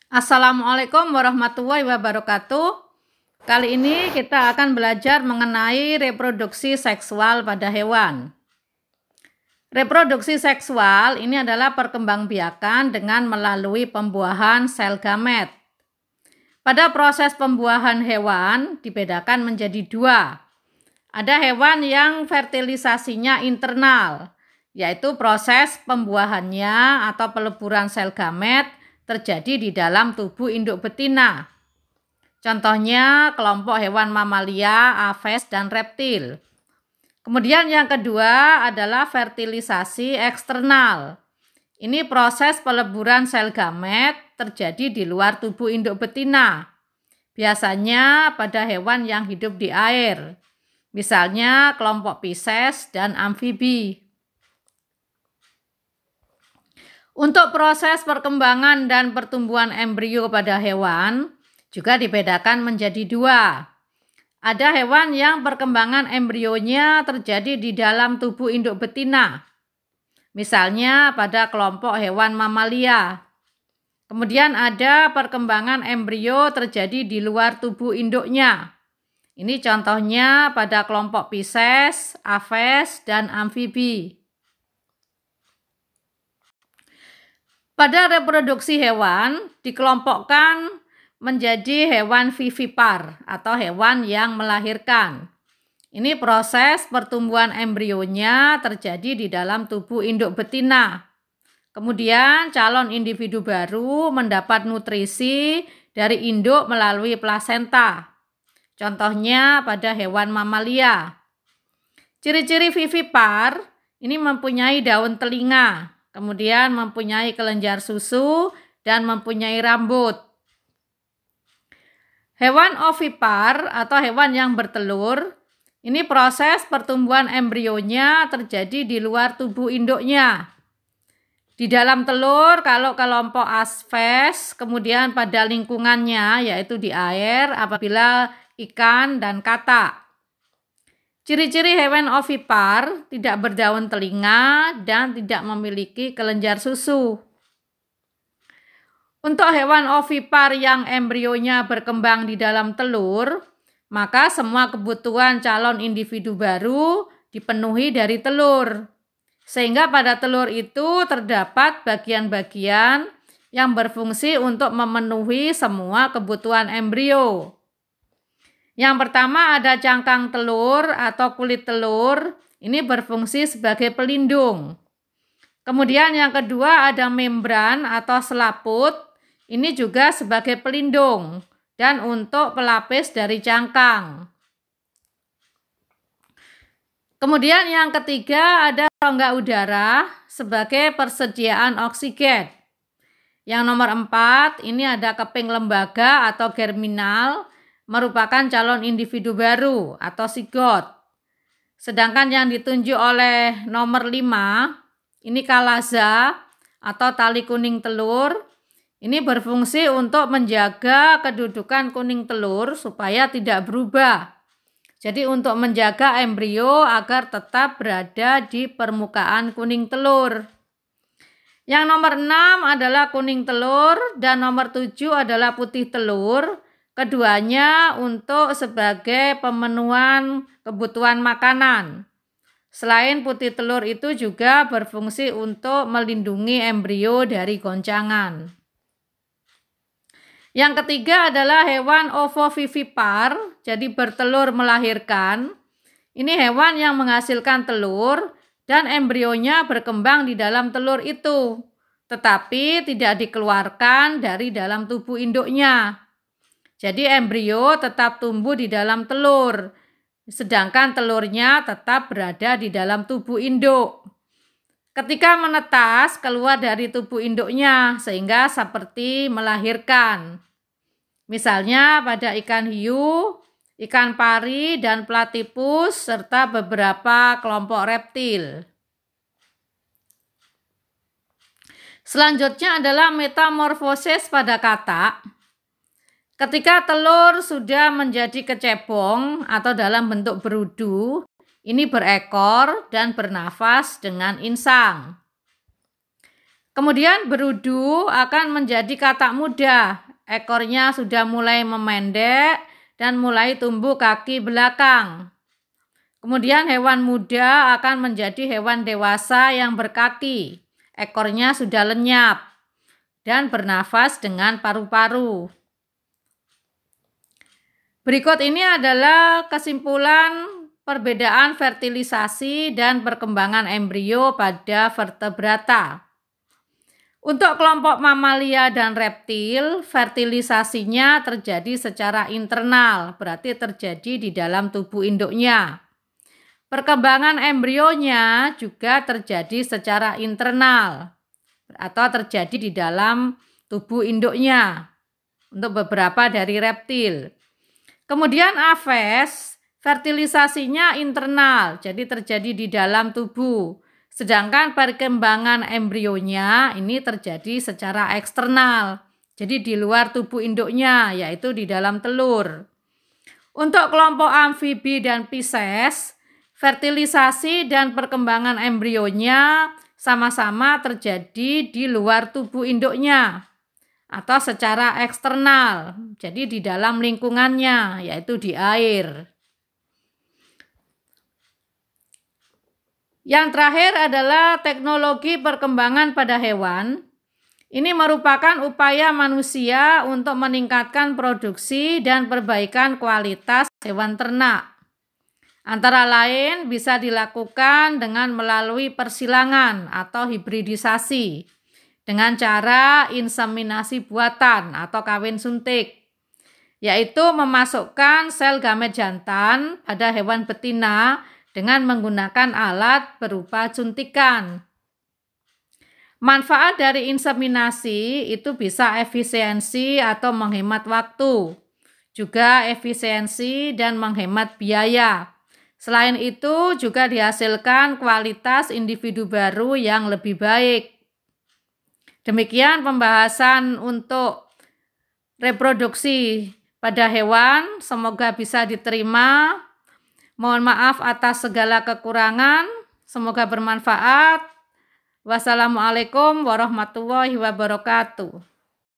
Assalamualaikum warahmatullahi wabarakatuh. Kali ini kita akan belajar mengenai reproduksi seksual pada hewan. Reproduksi seksual ini adalah perkembangbiakan dengan melalui pembuahan sel gamet. Pada proses pembuahan hewan dibedakan menjadi dua. Ada hewan yang fertilisasinya internal, yaitu proses pembuahannya atau peleburan sel gamet terjadi di dalam tubuh induk betina. Contohnya kelompok hewan mamalia, aves, dan reptil. Kemudian yang kedua adalah fertilisasi eksternal. Ini proses peleburan sel gamet terjadi di luar tubuh induk betina. Biasanya pada hewan yang hidup di air. Misalnya kelompok Pisces dan amfibi. Untuk proses perkembangan dan pertumbuhan embrio pada hewan juga dibedakan menjadi dua. Ada hewan yang perkembangan embrionya terjadi di dalam tubuh induk betina. Misalnya pada kelompok hewan mamalia. Kemudian ada perkembangan embrio terjadi di luar tubuh induknya. Ini contohnya pada kelompok Pisces, aves, dan amfibi. Pada reproduksi hewan dikelompokkan menjadi hewan vivipar atau hewan yang melahirkan. Ini proses pertumbuhan embrionya terjadi di dalam tubuh induk betina. Kemudian calon individu baru mendapat nutrisi dari induk melalui plasenta. Contohnya pada hewan mamalia. Ciri-ciri vivipar ini mempunyai daun telinga. Kemudian mempunyai kelenjar susu dan mempunyai rambut. Hewan ovipar atau hewan yang bertelur, ini proses pertumbuhan embrionya terjadi di luar tubuh induknya. Di dalam telur kalau kelompok aves, kemudian pada lingkungannya yaitu di air apabila ikan dan katak. Ciri-ciri hewan ovipar tidak berdaun telinga dan tidak memiliki kelenjar susu. Untuk hewan ovipar yang embrionya berkembang di dalam telur, maka semua kebutuhan calon individu baru dipenuhi dari telur. Sehingga pada telur itu terdapat bagian-bagian yang berfungsi untuk memenuhi semua kebutuhan embrio. Yang pertama ada cangkang telur atau kulit telur, ini berfungsi sebagai pelindung. Kemudian yang kedua ada membran atau selaput, ini juga sebagai pelindung dan untuk pelapis dari cangkang. Kemudian yang ketiga ada rongga udara sebagai persediaan oksigen. Yang nomor 4 ini ada keping lembaga atau germinal, merupakan calon individu baru atau sigot. Sedangkan yang ditunjuk oleh nomor 5, ini kalaza atau tali kuning telur. Ini berfungsi untuk menjaga kedudukan kuning telur supaya tidak berubah. Jadi untuk menjaga embrio agar tetap berada di permukaan kuning telur. Yang nomor 6 adalah kuning telur dan nomor 7 adalah putih telur. Keduanya untuk sebagai pemenuhan kebutuhan makanan. Selain putih telur itu juga berfungsi untuk melindungi embrio dari goncangan. Yang ketiga adalah hewan ovovivipar, jadi bertelur melahirkan. Ini hewan yang menghasilkan telur dan embrionya berkembang di dalam telur itu, tetapi tidak dikeluarkan dari dalam tubuh induknya. Jadi embrio tetap tumbuh di dalam telur, sedangkan telurnya tetap berada di dalam tubuh induk. Ketika menetas keluar dari tubuh induknya sehingga seperti melahirkan. Misalnya pada ikan hiu, ikan pari, dan platypus serta beberapa kelompok reptil. Selanjutnya adalah metamorfosis pada katak. Ketika telur sudah menjadi kecebong atau dalam bentuk berudu, ini berekor dan bernafas dengan insang. Kemudian berudu akan menjadi katak muda. Ekornya sudah mulai memendek dan mulai tumbuh kaki belakang. Kemudian hewan muda akan menjadi hewan dewasa yang berkaki. Ekornya sudah lenyap dan bernafas dengan paru-paru. Berikut ini adalah kesimpulan perbedaan fertilisasi dan perkembangan embrio pada vertebrata. Untuk kelompok mamalia dan reptil, fertilisasinya terjadi secara internal, berarti terjadi di dalam tubuh induknya. Perkembangan embrionya juga terjadi secara internal atau terjadi di dalam tubuh induknya untuk beberapa dari reptil. Kemudian Aves, fertilisasinya internal, jadi terjadi di dalam tubuh. Sedangkan perkembangan embrionya ini terjadi secara eksternal, jadi di luar tubuh induknya, yaitu di dalam telur. Untuk kelompok amfibi dan Pisces, fertilisasi dan perkembangan embrionya sama-sama terjadi di luar tubuh induknya atau secara eksternal, jadi di dalam lingkungannya, yaitu di air. Yang terakhir adalah teknologi perkembangan pada hewan. Ini merupakan upaya manusia untuk meningkatkan produksi dan perbaikan kualitas hewan ternak. Antara lain bisa dilakukan dengan melalui persilangan atau hibridisasi, dengan cara inseminasi buatan atau kawin suntik, yaitu memasukkan sel gamet jantan pada hewan betina dengan menggunakan alat berupa suntikan. Manfaat dari inseminasi itu bisa efisiensi atau menghemat waktu, juga efisiensi dan menghemat biaya. Selain itu juga dihasilkan kualitas individu baru yang lebih baik. Demikian pembahasan untuk reproduksi pada hewan, semoga bisa diterima. Mohon maaf atas segala kekurangan, semoga bermanfaat. Wassalamualaikum warahmatullahi wabarakatuh.